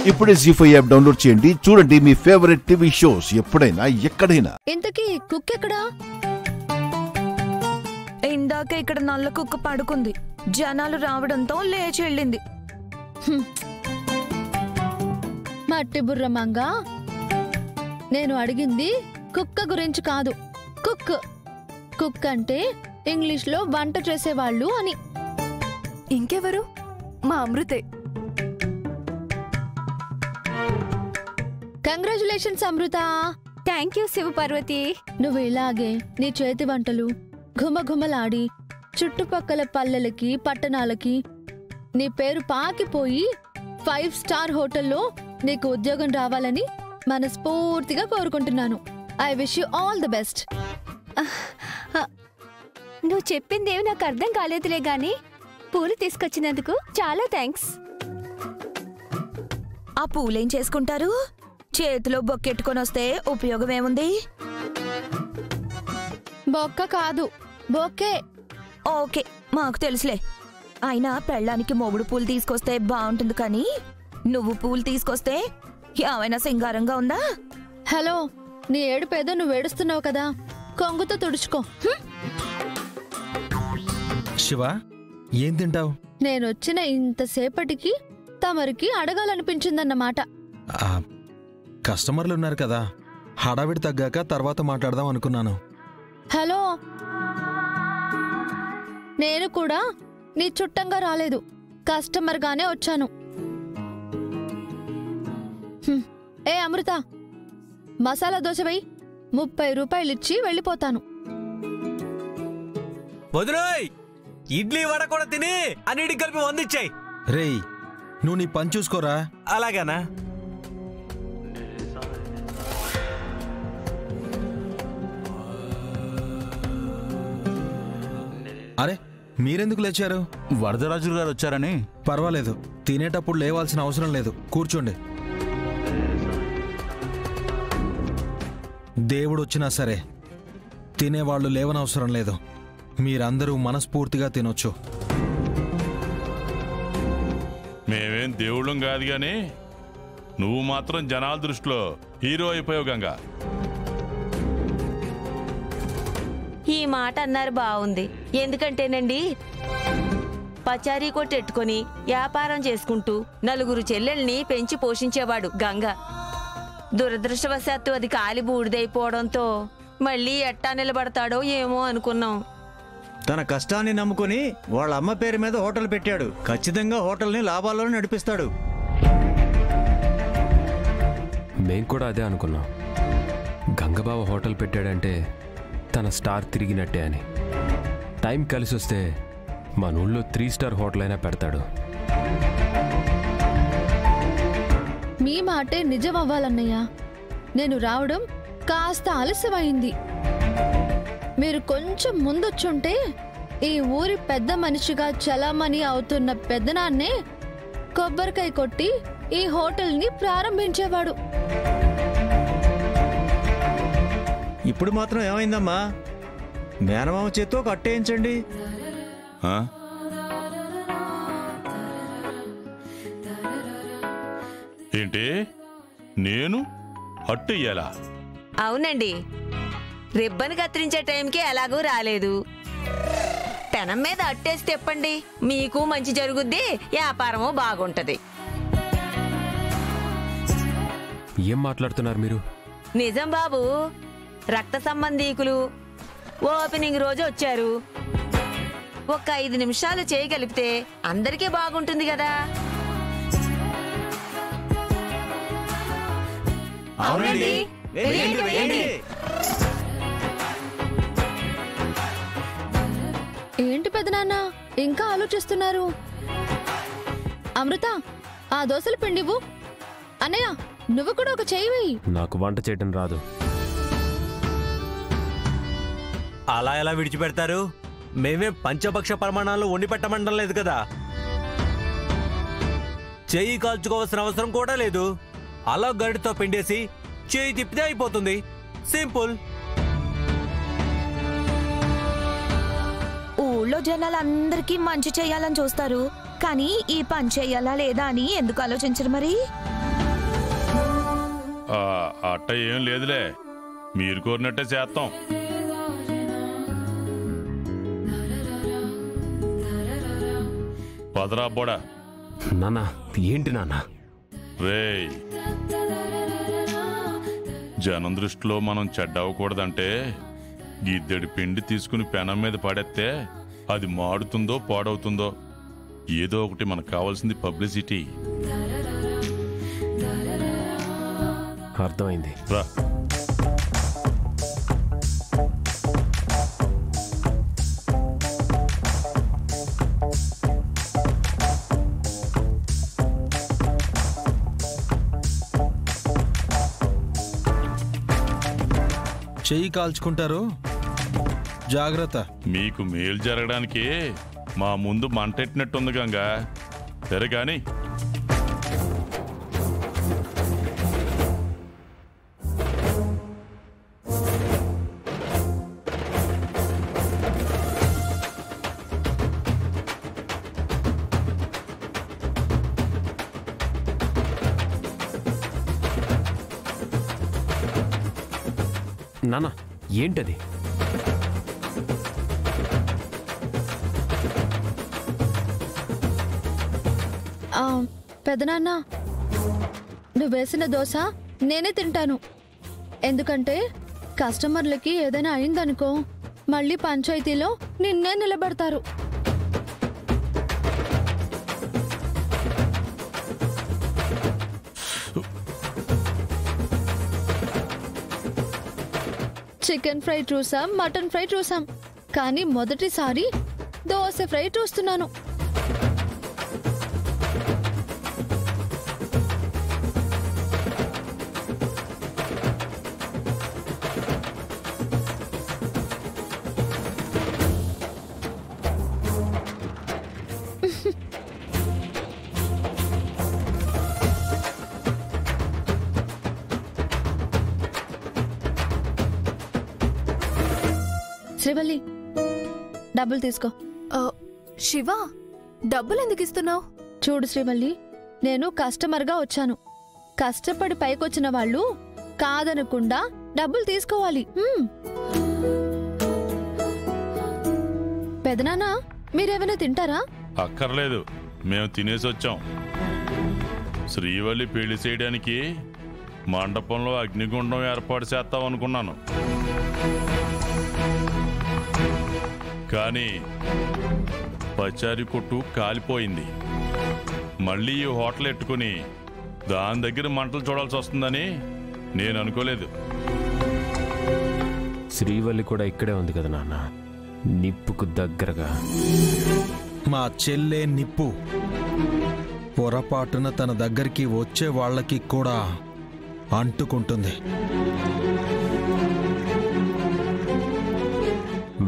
ఇప్పుడే జీ5 app download చేయండి. చూడండి మీ ఫేవరెట్ టీవీ షోస్ ఎప్పుడైనా ఎక్కడైనా. ఇంతకీ కుక్క ఎక్కడా? ఇందాక ఇక్కడ నల్ల కుక్క పడుకుంది. జనాలు రావడంతో లేచి వెళ్ళింది. మట్టి బుర్ర మంగ, నేను అడిగింది కుక్క గురించి కాదు. కుక్ అంటే ఇంగ్లీష్ లో వంట చేసేవాళ్ళు అని. ఇంకెవరు? మా అమృతే. Congratulations Amrita. Thank you Shivaparvathi. నువ్వు ఇలాగే నీ చేతి వంటలు ఘుమఘుమలాడి చుట్టుపక్కల పల్లెలకి పట్టణాలకి నీ పేరు పాకిపోయి 5 స్టార్ హోటల్లో నీకు ఉద్యోగం రావాలని మనస్ఫూర్తిగా కోరుకుంటున్నాను. I wish you all the best. నువ్వు చెప్పిందేవి నాకు అర్థం కాలేదులే గాని పూలు తీసుకొచ్చినందుకు చాలా థ్యాంక్స్. ఆ పూలేం చేసుకుంటారు? చేతిలో బొక్కెట్టుకొని వస్తే ఉపయోగం ఏముంది? బొక్క కాదు, బొకే. ఓకే, మాకు తెలుసులే. అయినా పెళ్ళానికి మొగుడు పూలు తీసుకొస్తే బాగుంటుంది, కానీ నువ్వు పూలు తీసుకొస్తే ఏమైనా సింగారంగా ఉందా? హలో, నీ ఏడుపేదో నువ్వు ఏడుస్తున్నావు కదా, కొంగుతో తుడుచుకో. శివ, ఏం తింటావు? నేనొచ్చిన ఇంతసేపటికి తమరికి అడగాలనిపించిందన్నమాట. కస్టమర్లు ఉన్నారు కదా, హడావిడి తగ్గాక తర్వాత మాట్లాడదాం అనుకున్నాను. హలో, నేను కూడా నీ చుట్టంగా రాలేదు, కస్టమర్ గానే వచ్చాను. ఏ అమృత, మసాలా దోశ వెయ్యి. 30 రూపాయలు ఇచ్చి వెళ్ళిపోతాను. వదిలేయ్, ఇడ్లీ వడ కూడా తిని అన్నిటికి కలిపి 100 ఇచ్చాయి. రేయ్, నువ్వు నీ పని చూసుకోరా. అలాగేనా? అరే, మీరెందుకు లేచారు? వరదరాజులు గారు వచ్చారని. పర్వాలేదు, తినేటప్పుడు లేవాల్సిన అవసరం లేదు, కూర్చోండి. దేవుడు వచ్చినా సరే తినేవాళ్లు లేవనవసరం లేదు. మీరందరూ మనస్ఫూర్తిగా తినొచ్చు. మేమేం దేవుళ్ళం కాదు గాని నువ్వు మాత్రం జనాల దృష్టిలో హీరో అయిపోయావు గంగా. ఈ మాట అన్నారు బాగుంది. ఎందుకంటేనండి, పచారీ కొట్టెట్టుకొని వ్యాపారం చేసుకుంటూ 4 చెల్లెల్ని పెంచి పోషించేవాడు గంగ. దురదృష్టవశాత్తు అది కాలి బూడిదైపోవడంతో మళ్ళీ ఎట్టా నిలబడతాడో ఏమో అనుకున్నాం. తన కష్టాన్ని నమ్ముకుని వాళ్ళ అమ్మ పేరు మీద హోటల్ పెట్టాడు. ఖచ్చితంగా హోటల్ని లాభాల్లో నడిపిస్తాడు. మేం కూడా అదే అనుకున్నాం. గంగబావ హోటల్ పెట్టాడంటే తన స్టార్ తిరిగినట్టే అని. టైం కలిసి వస్తే మన ఊళ్ళో 3 స్టార్ హోటల్ అయినా పెడతాడు. మీ మాటే నిజం అవ్వాలన్నయ్య. నేను రావడం కాస్త ఆలస్యమైంది. మీరు కొంచెం ముందొచ్చుంటే ఈ ఊరి పెద్ద మనిషిగా చలామణి అవుతున్న పెద్దనాన్నే కొబ్బరికాయ కొట్టి ఈ హోటల్ని ప్రారంభించేవాడు. ఇప్పుడు మాత్రం ఏమైందమ్మా? మేనమామ చేత్తో కట్టేయించండి. ఏంటి, నేను అట్టు ఇయ్యాలా? అవునండి, రిబ్బన్ కత్తిరించే టైంకి ఎలాగూ రాలేదు. పెనం మీద అట్టేసి తెప్పండి, మీకు మంచి జరుగుద్ది, వ్యాపారము బాగుంటది. ఏం మాట్లాడుతున్నారు మీరు? నిజం బాబు, రక్త సంబంధీకులు ఓపెనింగ్ రోజు వచ్చారు. ఒక 5 నిమిషాలు చేయగలిపితే అందరికీ బాగుంటుంది కదా. అవునండి, ఏంటి పెద్దనాన్న ఇంకా ఆలోచిస్తున్నారు? అమృత, ఆ దోశల పిండివు. అన్నయ్య, నువ్వు కూడా ఒక చెయ్యి వెయ్యి. నాకు వంట చేయటం రాదు. అలా ఎలా విడిచిపెడతారు? మేమే పంచపక్ష ప్రమాణాలు వండి పెట్టమండం లేదు కదా. చెయ్యి కాల్చుకోవాల్సిన అవసరం కూడా లేదు. అలా గడితో పిండేసి చెయ్యి తిప్పితే అయిపోతుంది. సింపుల్. ఊళ్ళో జనాలందరికీ మంచి చేయాలని చూస్తారు, కానీ ఈ పని చెయ్యాలా లేదా అని ఎందుకు ఆలోచించరు మరి? అట్ట ఏం లేదులే, మీరు కోరినట్టే చేస్తాం. పదరా బోడా. నాన్న ఏంటి నాన్న? రేయ్, జనం దృష్టిలో మనం చెడ్డవకూడదంటే గిద్దెడి పిండి తీసుకుని పెనం మీద పడేస్తే అది మాడుతుందో పాడవుతుందో, ఏదో ఒకటి మనకు కావాల్సింది పబ్లిసిటీ. అర్థమైంది రా. చెయ్యి కాల్చుకుంటారు, జాగ్రత్త. మీకు మేలు జరగడానికి మా ముందు మంటెట్టినట్టుంది గంగా. సరే కానీ నాన్న ఏంటది? పెదనాన్న, నువ్వు వేసిన దోశ నేనే తింటాను. ఎందుకంటే కస్టమర్లకి ఏదైనా అయిందనుకో మళ్ళీ పంచాయతీలో నిన్నే నిలబడతారు. చికెన్ ఫ్రై చూసాం, మటన్ ఫ్రై చూసాం, కానీ మొదటిసారి దోశ ఫ్రై చూస్తున్నాను. శ్రీవల్లి, డబ్బులు తీసుకో. శివ, డబ్బులు ఎందుకు ఇస్తున్నావు? చూడు శ్రీవల్లి, నేను కస్టమర్గా వచ్చాను. కష్టపడి పైకొచ్చిన వాళ్ళు కాదనకుండా డబ్బులు తీసుకోవాలి. పెదనాన్న, మీరేమైనా తింటారా? అక్కర్లేదు, మేము తినేసి వచ్చాం. శ్రీవల్లి పెళ్లి చేయడానికి మండపంలో అగ్నిగుండం ఏర్పాటు చేస్తాం అనుకున్నాను, కానీ పచారీ కొట్టు కాలిపోయింది. మళ్ళీ ఈ హోటల్ ఎట్టుకుని దాని దగ్గర మంటలు చూడాల్సి వస్తుందని నేను అనుకోలేదు. శ్రీవల్లి కూడా ఇక్కడే ఉంది కదా నాన్న, నిప్పుకు దగ్గరగా. మా చెల్లె నిప్పు పొరపాటున తన దగ్గరికి వచ్చే వాళ్ళకి కూడా అంటుకుంటుంది.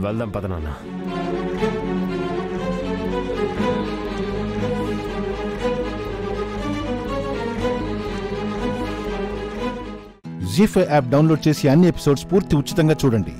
వెళ్దాం పద నాన్న. జీ5 యాప్ డౌన్లోడ్ చేసి అన్ని ఎపిసోడ్స్ పూర్తి ఉచితంగా చూడండి.